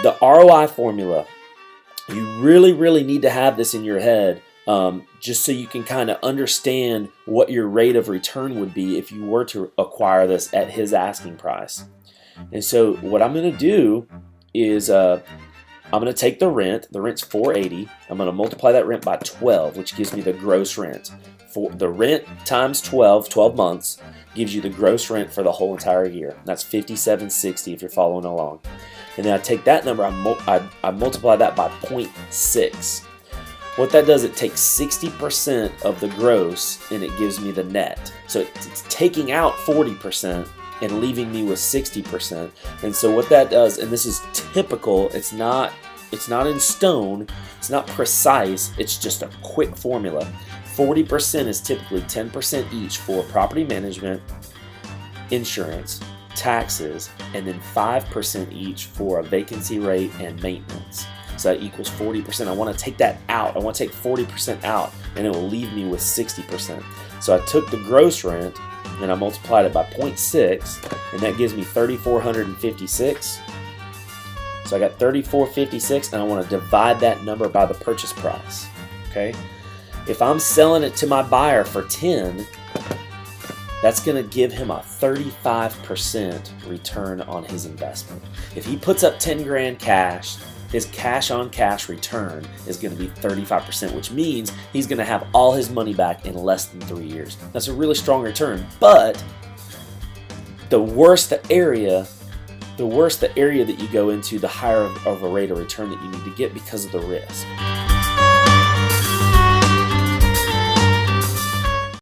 The ROI formula, you really need to have this in your head, just so you can kind of understand what your rate of return would be if you were to acquire this at his asking price. And so what I'm going to do is I'm going to take the rent. The rent's $480. I'm going to multiply that rent by 12, which gives me the gross rent. For the rent times 12 months gives you the gross rent for the whole entire year. That's $57.60 if you're following along. And then I take that number, I multiply that by 0.6. What that does, it takes 60% of the gross and it gives me the net. So it's taking out 40% and leaving me with 60%. And so what that does, and this is typical, it's not in stone, it's not precise, it's just a quick formula. 40% is typically 10% each for property management, insurance, taxes, and then 5% each for a vacancy rate and maintenance. So that equals 40%. I want to take that out. I want to take 40% out, and it will leave me with 60%. So I took the gross rent and I multiplied it by 0.6, and that gives me $3,456. So I got $3,456, and I want to divide that number by the purchase price. Okay. If I'm selling it to my buyer for 10, that's going to give him a 35% return on his investment. If he puts up 10 grand cash, his cash on cash return is going to be 35%, which means he's going to have all his money back in less than 3 years. That's a really strong return, but the worse the area that you go into, the higher of a rate of return that you need to get because of the risk.